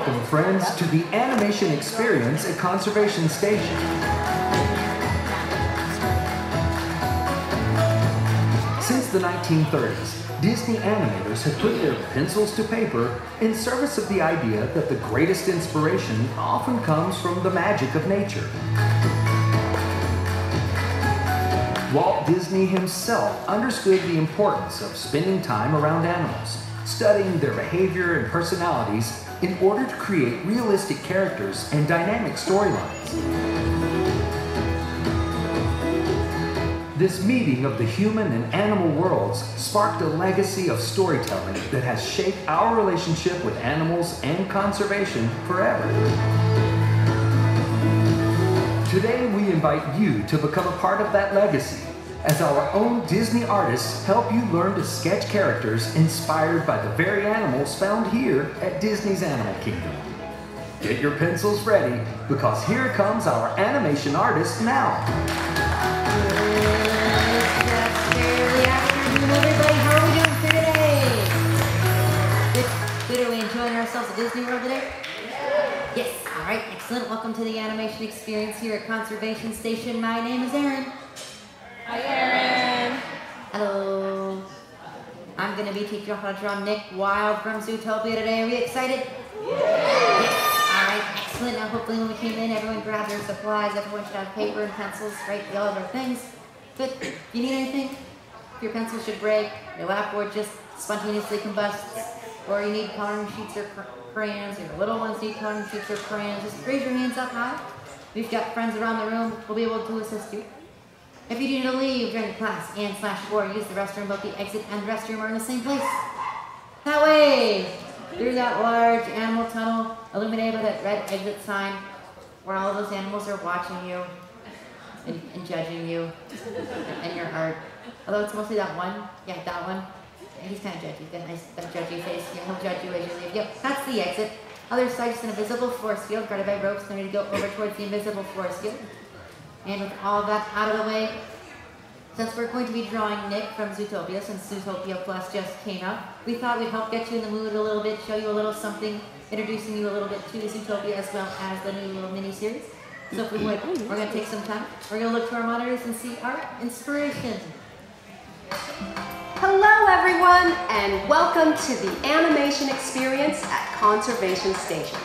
Welcome, friends, to the animation experience at Conservation Station. Since the 1930s, Disney animators have put their pencils to paper in service of the idea that the greatest inspiration often comes from the magic of nature. Walt Disney himself understood the importance of spending time around animals, studying their behavior and personalities in order to create realistic characters and dynamic storylines. This meeting of the human and animal worlds sparked a legacy of storytelling that has shaped our relationship with animals and conservation forever. Today we invite you to become a part of that legacy as our own Disney artists help you learn to sketch characters inspired by the very animals found here at Disney's Animal Kingdom. Get your pencils ready, because here comes our animation artist now. Good afternoon, everybody. How are we doing today? Good. Are we enjoying ourselves at Disney World today? Yes. All right. Excellent. Welcome to the animation experience here at Conservation Station. My name is Erin. Hi, Erin. Hello. I'm going to be teaching you how to draw Nick Wilde from Zootopia today. Are we excited? Yes. All right. Excellent. Now, hopefully when we came in, everyone grabbed their supplies. Everyone should have paper and pencils, right? All of their things. Good. If you need anything, if your pencil should break, your lapboard just spontaneously combusts, or you need coloring sheets or crayons, or your little ones need coloring sheets or crayons, just raise your hands up high. We've got friends around the room. We'll be able to assist you. If you need to leave during class and/or use the restroom, both the exit and restroom are in the same place. That way, through that large animal tunnel, illuminated by that red exit sign, where all of those animals are watching you and judging you and your art. Although it's mostly that one. Yeah, that one. He's kind of judgy. He's got a nice judgy face. Yeah, he'll judge you as you leave. Yep, that's the exit. Other side is an invisible force field guarded by ropes. Then we need to go over towards the invisible force field. And with all of that out of the way, since we're going to be drawing Nick from Zootopia, since Zootopia Plus just came out, we thought we'd help get you in the mood a little bit, show you a little something, introducing you a little bit to Zootopia as well as the new little mini-series. So if we would, we're going to take some time. We're going to look to our monitors and see our inspiration. Hello, everyone, and welcome to the animation experience at Conservation Station.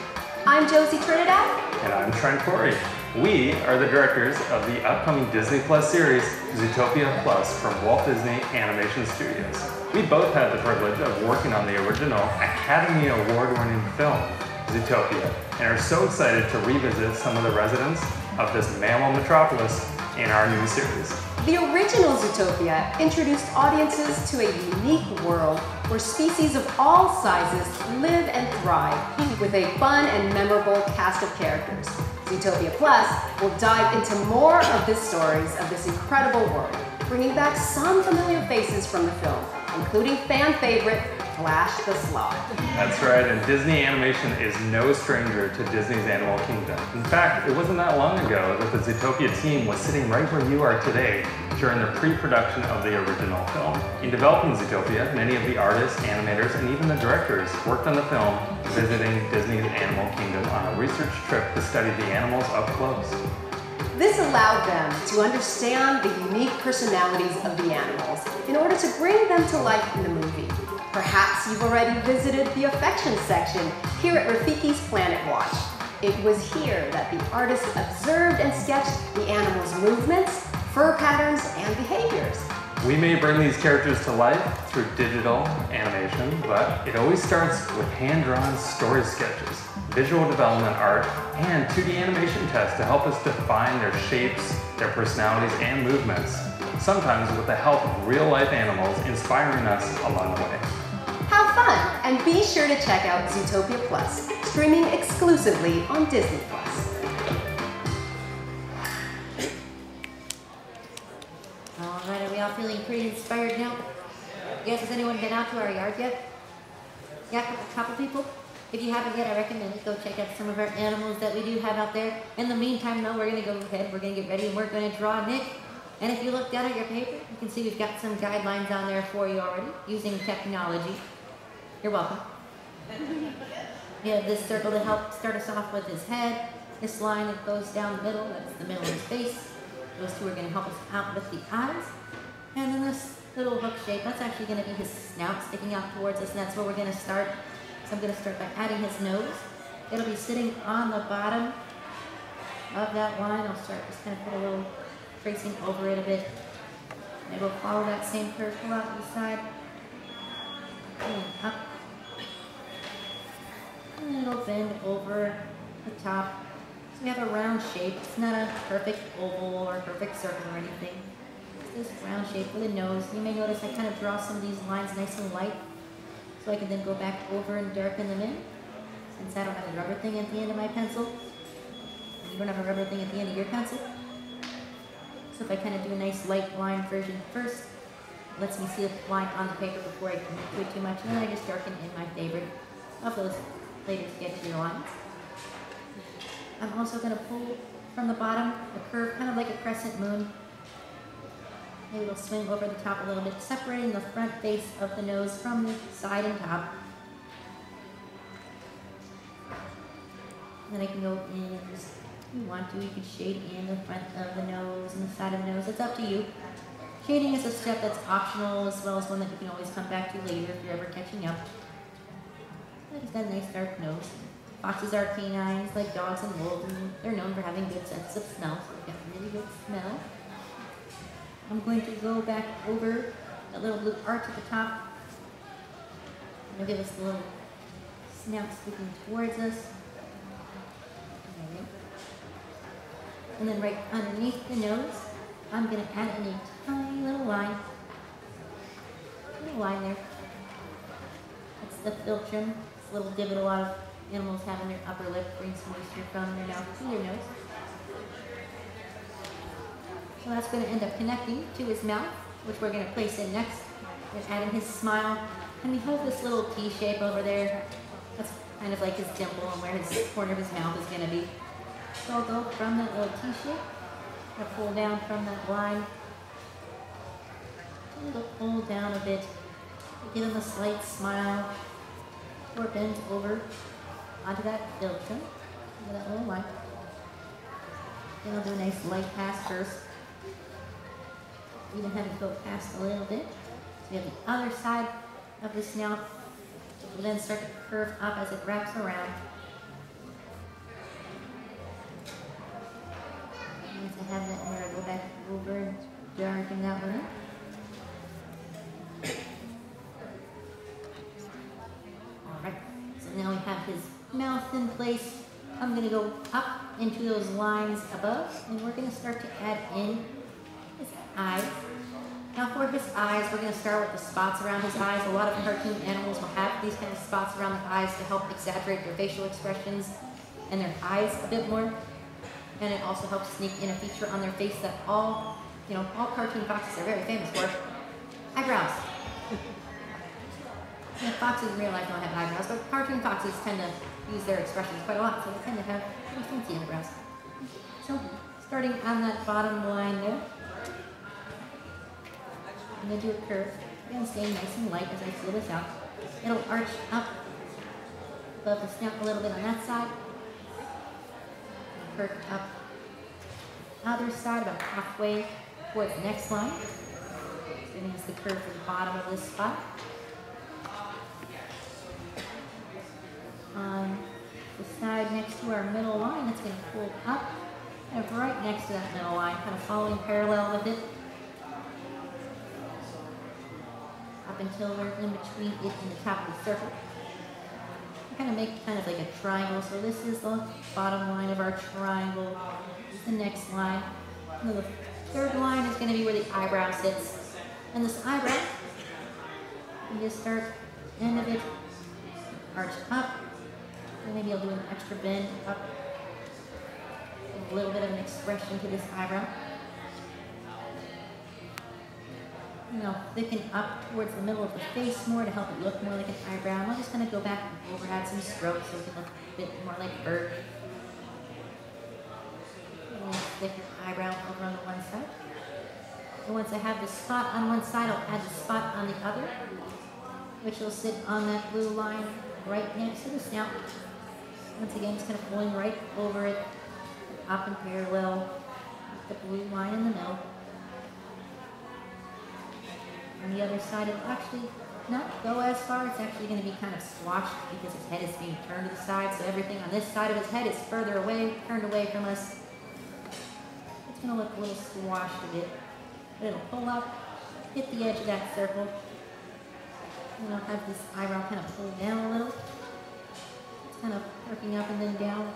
I'm Josie Trinidad. And I'm Trent Corey. We are the directors of the upcoming Disney Plus series, Zootopia Plus, from Walt Disney Animation Studios. We both had the privilege of working on the original Academy Award-winning film, Zootopia, and are so excited to revisit some of the residents of this mammal metropolis in our new series. The original Zootopia introduced audiences to a unique world where species of all sizes live and thrive with a fun and memorable cast of characters. Zootopia Plus will dive into more of the stories of this incredible world, bringing back some familiar faces from the film, including fan favorite Flash the Sloth. That's right, and Disney Animation is no stranger to Disney's Animal Kingdom. In fact, it wasn't that long ago that the Zootopia team was sitting right where you are today during the pre-production of the original film. In developing Zootopia, many of the artists, animators, and even the directors worked on the film, visiting Disney's Animal Kingdom on a research trip to study the animals up close. This allowed them to understand the unique personalities of the animals in order to bring them to life in the movie. Perhaps you've already visited the affection section here at Rafiki's Planet Watch. It was here that the artists observed and sketched the animals' movements, fur patterns, and behaviors. We may bring these characters to life through digital animation, but it always starts with hand-drawn story sketches, visual development art, and 2D animation tests to help us define their shapes, their personalities, and movements, sometimes with the help of real-life animals inspiring us along the way. Have fun, and be sure to check out Zootopia Plus, streaming exclusively on Disney Plus. All right, are we all feeling pretty inspired now? Yes, has anyone been out to our yard yet? Yeah, a couple people? If you haven't yet, I recommend it. Go check out some of our animals that we do have out there. In the meantime, though, we're going to go ahead, we're going to get ready, and we're going to draw Nick. And if you look down at your paper, you can see we've got some guidelines on there for you already, using technology. You're welcome. We have this circle to help start us off with his head. This line that goes down the middle, that's the middle of his face. Those two are going to help us out with the eyes. And then this little hook shape, that's actually going to be his snout sticking out towards us, and that's where we're going to start. So I'm going to start by adding his nose. It'll be sitting on the bottom of that line. I'll start just kind of put a little tracing over it a bit. And we'll follow that same curve, pull out to the side, and up. And it'll bend over the top. So we have a round shape. It's not a perfect oval or a perfect circle or anything. It's this round shape with a nose. You may notice I kind of draw some of these lines nice and light, so I can then go back over and darken them in. Since I don't have a rubber thing at the end of my pencil, and you don't have a rubber thing at the end of your pencil. So if I kind of do a nice light line version first, it lets me see the line on the paper before I commit to it too much, and then I just darken in my favorite of those later sketchy lines. I'm also going to pull from the bottom a curve, kind of like a crescent moon. Maybe we'll swing over the top a little bit, separating the front face of the nose from the side and top. Then I can go in and just, if you want to, you can shade in the front of the nose and the side of the nose. It's up to you. Shading is a step that's optional, as well as one that you can always come back to later if you're ever catching up. He's got a nice dark nose. Foxes are canines like dogs and wolves, and they're known for having good sense of smell, so they've got really good smell. I'm going to go back over that little blue arch at the top. It'll give us the little snout sticking towards us. And then right underneath the nose, I'm going to add in a tiny little line. Little line there. That's the philtrum. It's a little divot a lot of animals have in their upper lip, brings moisture from their mouth to their nose. So that's going to end up connecting to his mouth, which we're going to place in next. We're going to add in his smile. And we hold this little T shape over there. That's kind of like his dimple and where his corner of his mouth is going to be. So I'll go from that little T shape. I'll pull down from that line. A little pull down a bit. Give him a slight smile. Or bend over onto that philtrum. With that little line. Then I'll do a nice light pass first. Even have it go past a little bit. So we have the other side of the snout. We'll then start to curve up as it wraps around. Once I have that, I'm going to go back over and darken that one up. Alright, so now we have his mouth in place. I'm going to go up into those lines above, and we're going to start to add in his eyes. Now for his eyes, we're going to start with the spots around his eyes. A lot of cartoon animals will have these kind of spots around their eyes to help exaggerate their facial expressions and their eyes a bit more. And it also helps sneak in a feature on their face that all cartoon foxes are very famous for. Eyebrows. Foxes in real life don't have eyebrows, but cartoon foxes tend to use their expressions quite a lot, so they tend to have pretty fancy eyebrows. So, starting on that bottom line there, I'm going to do a curve. Again, staying nice and light as I feel this out. It'll arch up above the snout a little bit on that side. Curve up other side about halfway towards the next line. Then use the curve for the bottom of this spot. On the side next to our middle line, it's going to pull up, kind of right next to that middle line, kind of following parallel with it. Up until we're in between it and the top of the circle. We kind of make kind of like a triangle. So this is the bottom line of our triangle. This is the next line. And the third line is going to be where the eyebrow sits. And this eyebrow, you just start end of it, arch up. And maybe I'll do an extra bend up. A little bit of an expression to this eyebrow. Thicken up towards the middle of the face more to help it look more like an eyebrow. And I'll just kind of go back and over, add some strokes so it can look a bit more like a bird. A thicker eyebrow over on the one side. And once I have the spot on one side, I'll add the spot on the other, which will sit on that blue line right next to the snout. Once again, just kind of pulling right over it, up and parallel with the blue line in the middle. On the other side, it'll actually not go as far. It's actually going to be kind of squashed because his head is being turned to the side, so everything on this side of his head is further away, turned away from us. It's going to look a little squashed a bit, but it'll pull up, hit the edge of that circle, and I'll have this eyebrow kind of pull down a little. It's kind of working up and then down.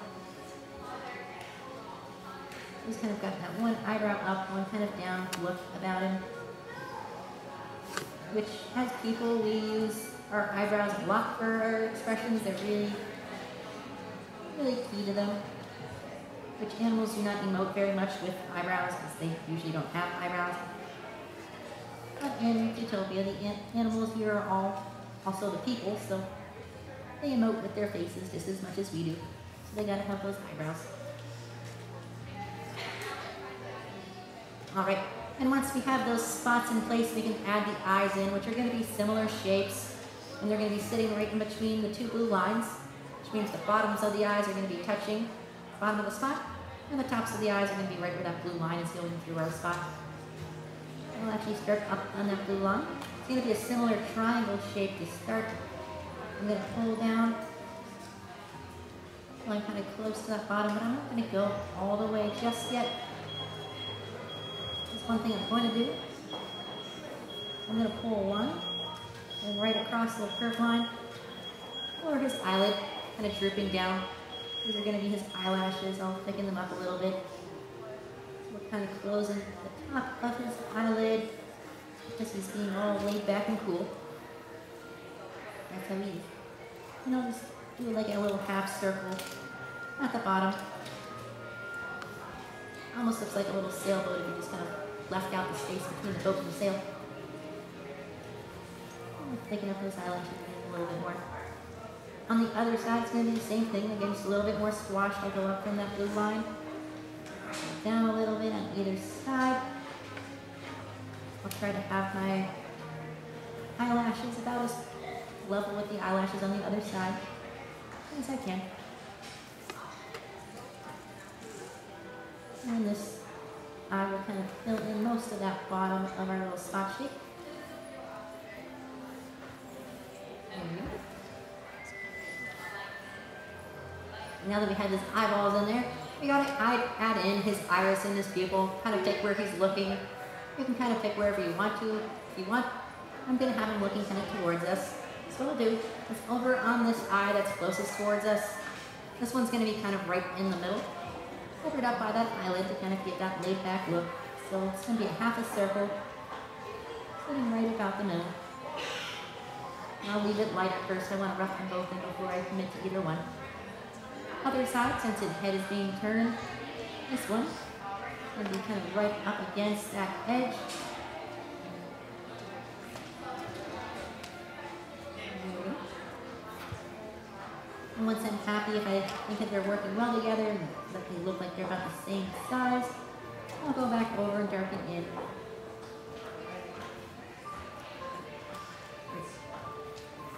He's kind of got that one eyebrow up, one kind of down look about him. Which, as people, we use our eyebrows a lot for our expressions. They're really, really key to them. Which animals do not emote very much with eyebrows because they usually don't have eyebrows. But in Zootopia, the animals here are all also the people, so they emote with their faces just as much as we do. So they gotta have those eyebrows. All right. And once we have those spots in place, we can add the eyes in, which are going to be similar shapes. And they're going to be sitting right in between the two blue lines, which means the bottoms of the eyes are going to be touching the bottom of the spot, and the tops of the eyes are going to be right where that blue line is going through our spot. And we'll actually start up on that blue line. It's going to be a similar triangle shape to start. I'm going to pull down, pulling kind of close to that bottom, but I'm not going to go all the way just yet. One thing I'm going to do, I'm going to pull a line and right across the curved line over his eyelid, kind of drooping down. These are going to be his eyelashes. I'll thicken them up a little bit. So we're kind of closing the top of his eyelid because he's being all laid back and cool. That's how he is. And I'll just do like a little half circle at the bottom. Almost looks like a little sailboat if you just kind of left out the space between the boat and the sail. Thicken up those eyelashes a little bit more. On the other side, it's going to be the same thing. Again, just a little bit more squashed. I'll go up from that blue line. Down a little bit on either side. I'll try to have my eyelashes about as level with the eyelashes on the other side as I can. And this eye will kind of fill in most of that bottom of our little spot shape. There we go. Now that we have his eyeballs in there, we gotta add in his iris and his pupil, kind of pick where he's looking. You can kind of pick wherever you want to. If you want, I'm gonna have him looking kind of towards us. So what we'll do is over on this eye that's closest towards us, this one's gonna be kind of right in the middle. Covered up by that eyelid to kind of get that laid back look. So it's going to be a half a circle, sitting right about the middle. And I'll leave it light at first. I want to roughen both in before I commit to either one. Other side, since his head is being turned, this one is going to be kind of right up against that edge. And once I'm happy, if I think that they're working well together and that they look like they're about the same size, I'll go back over and darken in.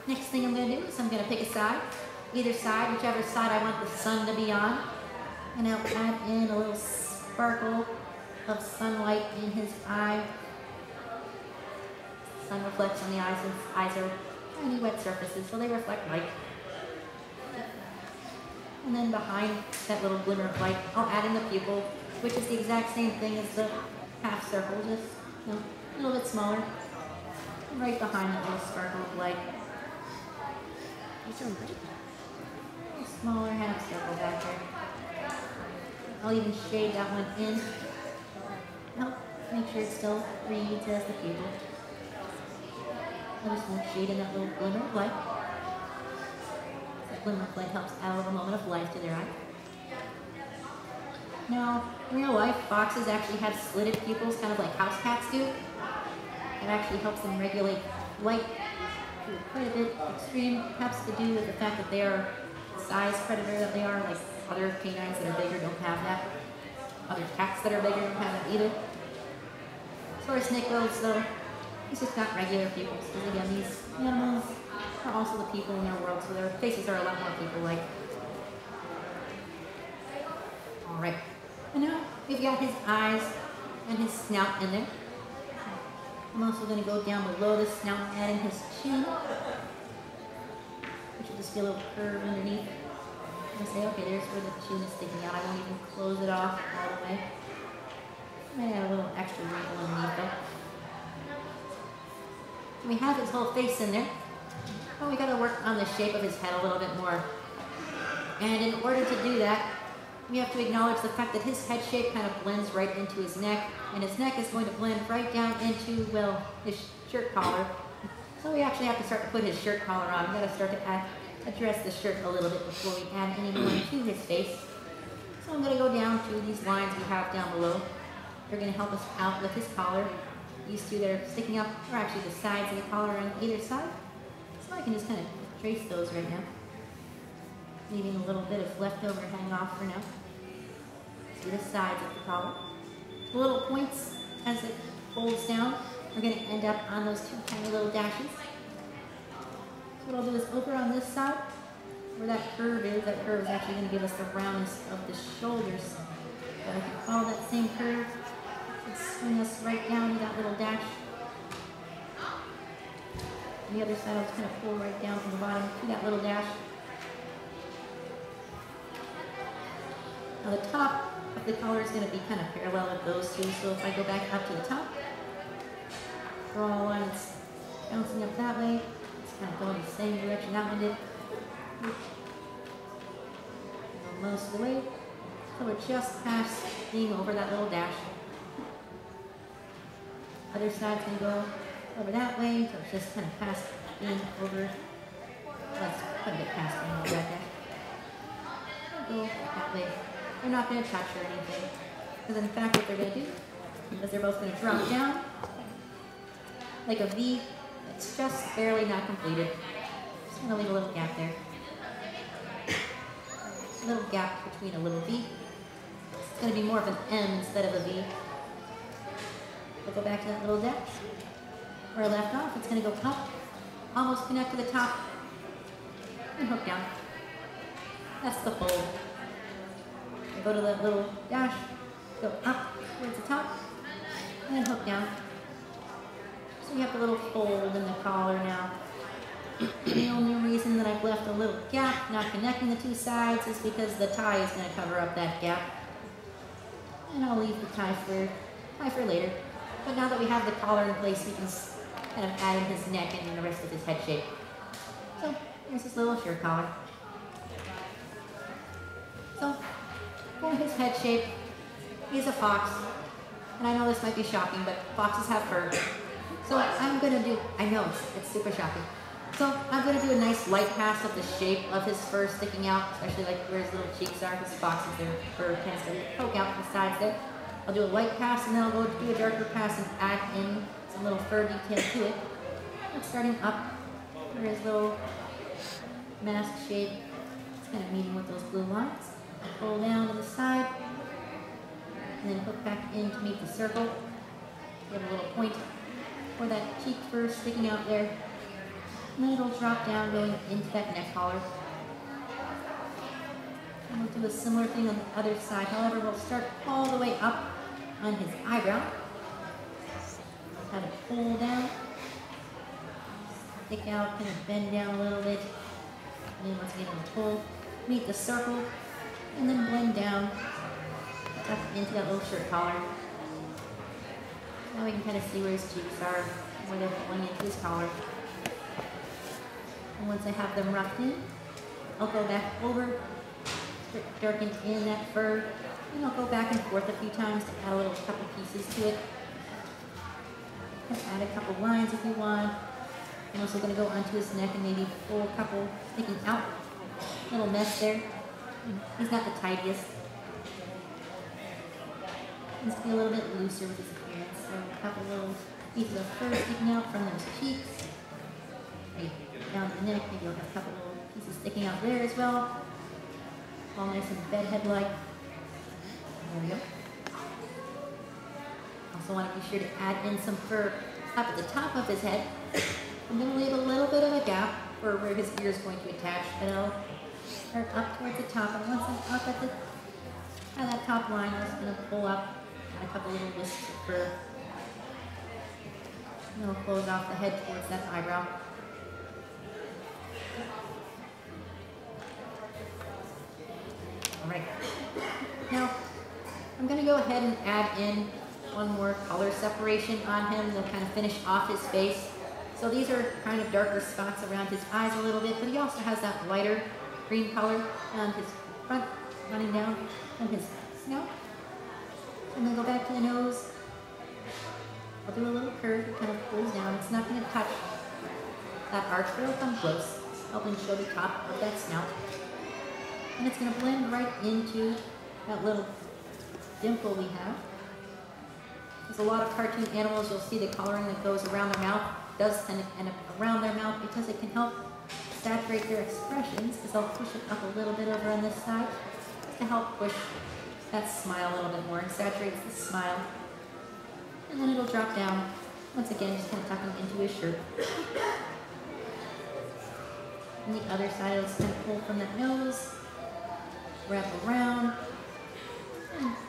Next thing I'm going to do is I'm going to pick a side, either side, whichever side I want the sun to be on, and I'll add in a little sparkle of sunlight in his eye. The sun reflects on the eyes, and his eyes are tiny wet surfaces, so they reflect light. And then behind that little glimmer of light, I'll add in the pupil, which is the exact same thing as the half circle, just a little bit smaller. And right behind that little sparkle of light. A smaller half circle back there. I'll even shade that one in. Help make sure it still reads as the pupil. I just want to shade in that little glimmer of light. Glimmer of light helps add a little moment of life to their eye. Now, in real life, foxes actually have slitted pupils, kind of like house cats do. It actually helps them regulate light to quite a bit extreme. Perhaps to do with the fact that they are the size predator that they are, like other canines that are bigger don't have that. Other cats that are bigger don't have that either. As far as Nick goes, though, He's just not regular people. Because again, these animals are also the people in their world, so their faces are a lot more people-like. Alright. And now we've got his eyes and his snout in there. I'm also going to go down below the snout, adding his chin, which will just be a little curve underneath. And say, okay, there's where the chin is sticking out. I won't even close it off all the way. I might add a little extra wrinkle underneath though. We have his whole face in there. But we got to work on the shape of his head a little bit more. And in order to do that, we have to acknowledge the fact that his head shape kind of blends right into his neck, and his neck is going to blend right down into, well, his shirt collar. So we actually have to start to put his shirt collar on. We've got to start to address the shirt a little bit before we add any more to his face. So I'm going to go down to these lines we have down below. They're going to help us out with his collar. These two that are sticking up are actually the sides of the collar on either side. So I can just kind of trace those right now, leaving a little bit of leftover hanging off for now. See the sides of the collar. The little points as it folds down are going to end up on those two tiny little dashes. So what I'll do is over on this side, where that curve is actually going to give us the roundness of the shoulders. So I can follow that same curve and swing us right down to that little dash. On the other side, I'll just kind of pull right down from the bottom to that little dash. Now the top of the collar is going to be kind of parallel with those two, so if I go back up to the top, draw a line that's bouncing up that way, it's kind of going the same direction that one did. Most of the way, so we're just past being over that little dash. Other side's going to go over that way, so it's just kind of past being over, well, it's quite a bit past being over that dash. Go that way. They're not going to touch or anything, because in fact what they're going to do is they're both going to drop down like a V. It's just barely not completed. Just going to leave a little gap there. A little gap between a little V. It's going to be more of an M instead of a V. We'll go back to that little dash. Where I left off, it's going to go up, almost connect to the top, and hook down. That's the fold. Go to that little dash, go up towards the top, and then hook down. So you have the little fold in the collar now. The only reason that I've left a little gap, not connecting the two sides, is because the tie is going to cover up that gap. And I'll leave the tie for later. But now that we have the collar in place, we can kind of add in his neck and the rest of his head shape. So here's his little shirt collar. So for his head shape, he's a fox. And I know this might be shocking, but foxes have fur. So I'm going to do, I know it's super shocking. So I'm going to do a nice light pass of the shape of his fur sticking out, especially like where his little cheeks are, because foxes, their fur tends to poke out the sides there. I'll do a light pass, and then I'll go do a darker pass and add in some little fur detail to it. It's starting up where his little mask shape is kind of meeting with those blue lines. Pull down to the side, and then hook back in to meet the circle. Give a little point for that cheek fur sticking out there. And then it'll drop down going into that neck collar. And we'll do a similar thing on the other side. However, we'll start all the way up on his eyebrow. Kind of pull down, stick out, kind of bend down a little bit. And then once again, we'll pull, meet the circle, and then blend down up into that little shirt collar. Now we can kind of see where his cheeks are, where they're pulling into his collar. And once I have them roughed in, I'll go back over, darken in that fur, and I'll go back and forth a few times to add a little couple pieces to it. And add a couple lines if you want. I'm also going to go onto his neck and maybe pull a couple sticking out. Little mess there. He's not the tidiest. He's to be a little bit looser with his appearance. So a couple little pieces of fur sticking out from those cheeks. Right down the neck, maybe I'll have a couple little pieces sticking out there as well. All nice and bedhead-like. There we go. Also want to be sure to add in some fur Up at the top of his head, I'm going to leave a little bit of a gap for where his ear is going to attach, but I'll start up towards the top, and once I'm up at that top line, I'm just going to pull up a couple little wisps of fur. And it'll close off the head towards that eyebrow. Alright. Now, I'm going to go ahead and add in one more color separation on him. They'll kind of finish off his face. So these are kind of darker spots around his eyes a little bit, but he also has that lighter green color on his front, running down on his snout. And then go back to the nose. I'll do a little curve that kind of pulls down. It's not going to touch that arch, but it'll come close, helping show the top of that snout. And it's going to blend right into that little dimple we have. There's a lot of cartoon animals, you'll see the coloring that goes around their mouth does tend to end up around their mouth because it can help saturate their expressions, because I'll push it up a little bit over on this side to help push that smile a little bit more. It saturates the smile. And then it'll drop down, once again, just kind of tucking into his shirt. And the other side, it'll just kind of pull from that nose, wrap around,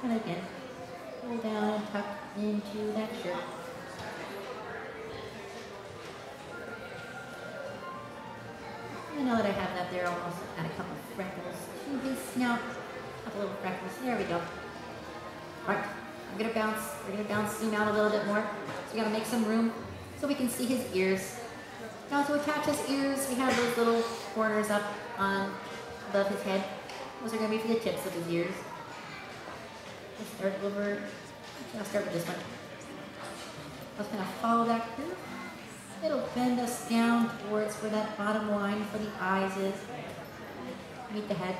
and again, pull down and tuck into that shirt. And now that I have that there, I'll also add a couple of freckles to his snout. A couple little freckles. There we go. Alright, we're gonna bounce, zoom out a little bit more. So we gotta make some room so we can see his ears. Now to attach his ears, we have those little corners up on above his head. Those are gonna be for the tips of his ears. I'll start with this one. I'll just kind of follow that curve. It'll bend us down towards where that bottom line for the eyes is. Meet the head.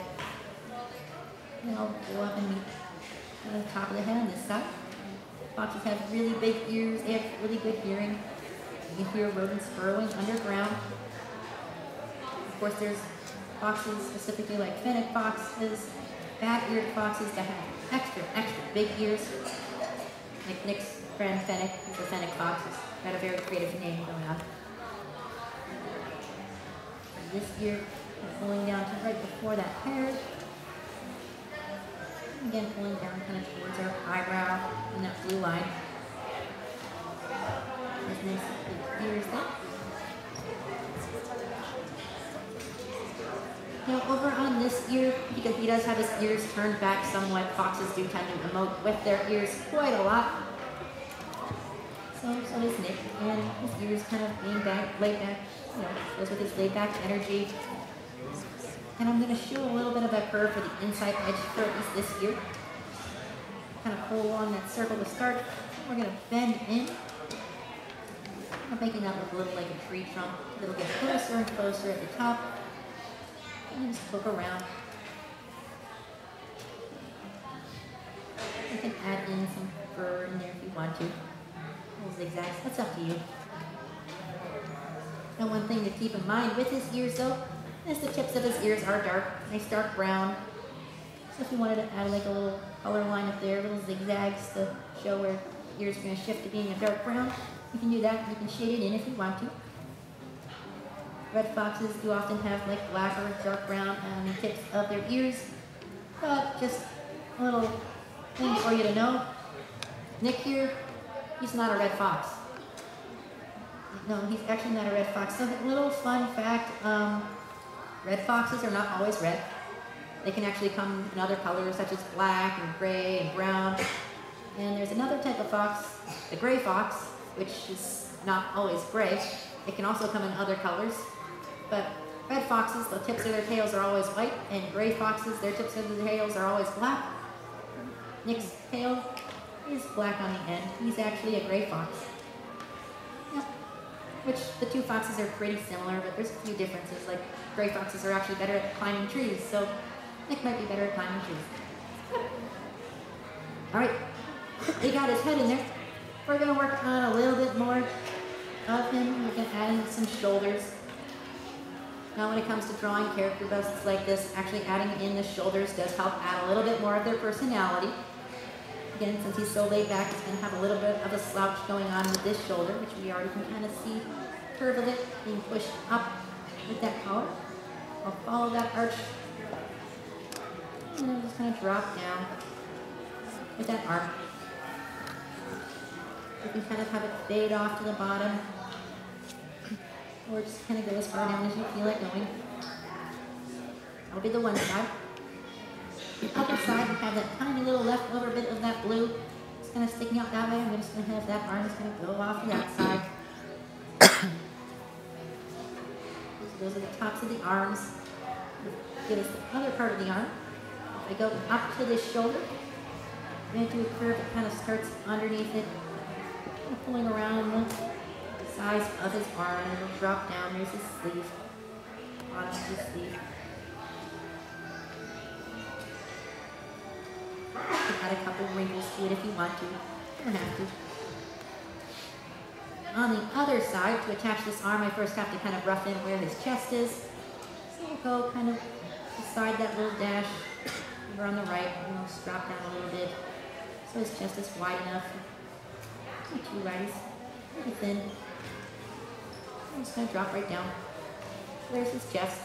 And I'll go up and meet the top of the head on this side. Foxes have really big ears. They have really good hearing. You can hear rodents burrowing underground. Of course, there's foxes specifically like fennec foxes, bat-eared foxes that have extra big ears. Like Nick's friend Fennec, who's a fennec fox, has got a very creative name going on. And this ear is pulling down to right before that hair. Again, pulling down kind of towards our eyebrow and that blue line. There's nice big ears there. Now over on this ear, because he does have his ears turned back somewhat, foxes do tend to emote with their ears quite a lot. So does Nick, and his ears kind of being laid back, goes with his laid back energy. And I'm going to show a little bit of a curve for the inside edge for at least this ear. Kind of pull along that circle to start. We're going to bend in. I'm making that look a little like a tree trunk. It'll get closer and closer at the top. And just poke around. You can add in some fur in there if you want to. Little zigzags, that's up to you. Now one thing to keep in mind with his ears though, is the tips of his ears are dark, nice dark brown. So if you wanted to add like a little color line up there, little zigzags to show where the ears are going to shift to being a dark brown, you can do that. You can shade it in if you want to. Red foxes do often have like black or dark brown on the tips of their ears. But just a little thing for you to know. Nick here, he's not a red fox. No, he's actually not a red fox. So a little fun fact, red foxes are not always red. They can actually come in other colors such as black and gray and brown. And there's another type of fox, the gray fox, which is not always gray. It can also come in other colors. But red foxes, the tips of their tails are always white, and gray foxes, their tips of their tails are always black. Nick's tail is black on the end. He's actually a gray fox. Yep. Which the two foxes are pretty similar, but there's a few differences. Like gray foxes are actually better at climbing trees, so Nick might be better at climbing trees. Yep. All right, he got his head in there. We're gonna work on a little bit more of him. We're gonna add in some shoulders. Now when it comes to drawing character busts like this, actually adding in the shoulders does help add a little bit more of their personality. Again, since he's so laid back, he's going to have a little bit of a slouch going on with this shoulder, which we already can kind of see the curve of it being pushed up with that collar. I'll follow that arch, and then I'm just going to drop down with that arm. You can kind of have it fade off to the bottom, or just kind of go as far down as you feel like going. That'll be the one side. The other side, we have that tiny little leftover bit of that blue. It's kind of sticking out that way. I'm just going to have that arm just going to go off to that side. So those are the tops of the arms. Give us the other part of the arm. If I go up to this shoulder, I'm going to do a curve that kind of starts underneath it, pulling around the size of his arm, and it'll drop down. There's his sleeve, bottom of his sleeve. You can add a couple wrinkles to it if you want to. You don't have to. On the other side, to attach this arm, I first have to kind of rough in where his chest is. So we'll go kind of beside that little dash over on the right, and we'll strap down a little bit so his chest is wide enough. Not too righties, pretty thin. I'm just going to drop right down. There's his chest.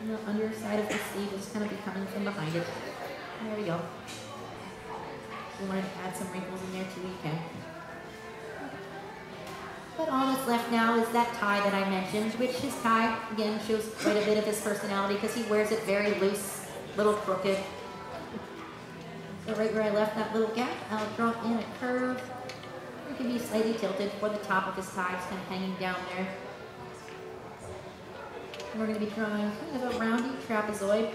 And the underside of the sleeve is kind of be coming from behind it. There we go. If you wanted to add some wrinkles in there too, you can. But all that's left now is that tie that I mentioned, which his tie, again, shows quite a bit of his personality because he wears it very loose, little crooked. So right where I left that little gap, I'll draw in a curve. It can be slightly tilted for the top of his tie, just kind of hanging down there. And we're going to be drawing kind of a roundy trapezoid,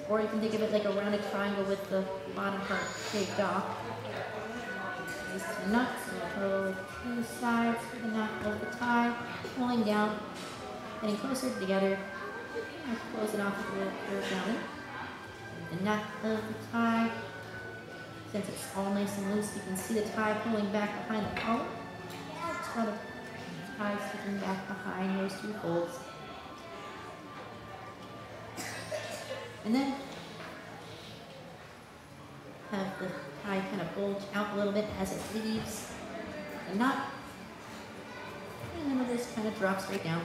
or you can think of it like a rounded triangle with the bottom part shaved off. These two nuts, and we'll go two sides for the knot of the tie, pulling down, getting closer together, and close it off with a little curve down there. The knot of the tie. Since it's all nice and loose, you can see the tie pulling back behind the collar. Just try the tie sticking back behind those two folds. And then have the tie kind of bulge out a little bit as it leaves the knot. And then this kind of drops right down.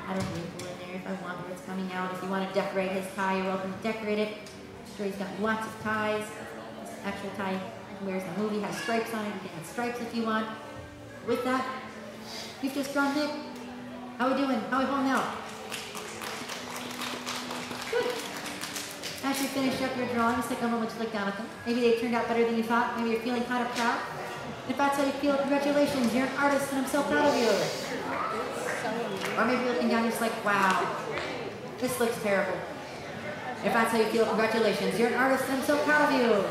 Add a wrinkle in there if I want where it's coming out. If you want to decorate his tie, you're welcome to decorate it. I'm sure he's got lots of ties. This actual tie he wears in the movie has stripes on it. You can add stripes if you want. With that, you've just drawn Nick. How are we doing? How are we holding out? Good. As you finish up your drawings, take a moment to look down at them. Maybe they turned out better than you thought. Maybe you're feeling kind of proud. If that's how you feel, congratulations. You're an artist and I'm so proud of you. Or maybe you're looking down and you're just like, wow, this looks terrible. If that's how you feel, congratulations. You're an artist and I'm so proud of you.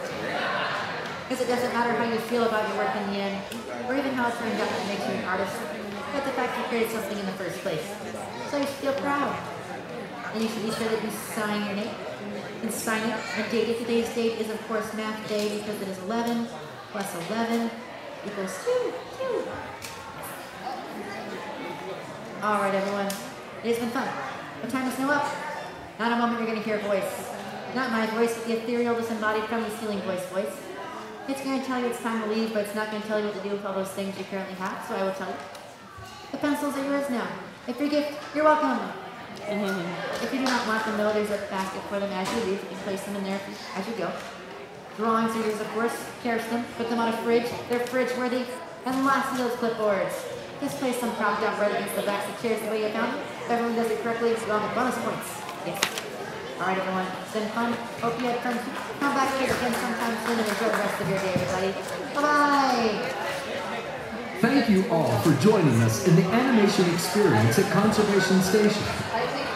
Because it doesn't matter how you feel about your work in the end, or even how it turned out that makes you an artist, but the fact you created something in the first place. So you should feel proud. And you should be sure that you sign your name and sign it and date it. Today's date is, of course, math day because it is 11 plus 11 equals 2. All right, everyone. It has been fun. What time is now up? Not a moment you're going to hear a voice. Not my voice, but the ethereal, disembodied from the ceiling voice. It's going to tell you it's time to leave, but it's not going to tell you what to do with all those things you currently have, so I will tell you. The pencils are yours now. If you're a gift, you're welcome. If you do not want them, though, there's a basket for them as you leave. You can place them in there as you go. Drawings are yours, of course. Cherish them. Put them on a fridge. They're fridge-worthy. And last of those clipboards. Just place them propped up right against the backs of chairs the way you found them. If everyone does it correctly, you'll have bonus points. Yes. All right, everyone. It's been fun. Hope you had fun. Come back here again sometime soon and enjoy the rest of your day, everybody. Bye-bye. Thank you all for joining us in the animation experience at Conservation Station.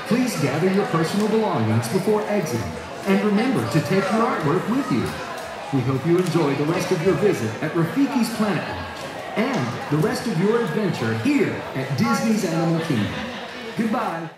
Please gather your personal belongings before exiting, and remember to take your artwork with you. We hope you enjoy the rest of your visit at Rafiki's Planet Lodge and the rest of your adventure here at Disney's Animal Kingdom. Goodbye.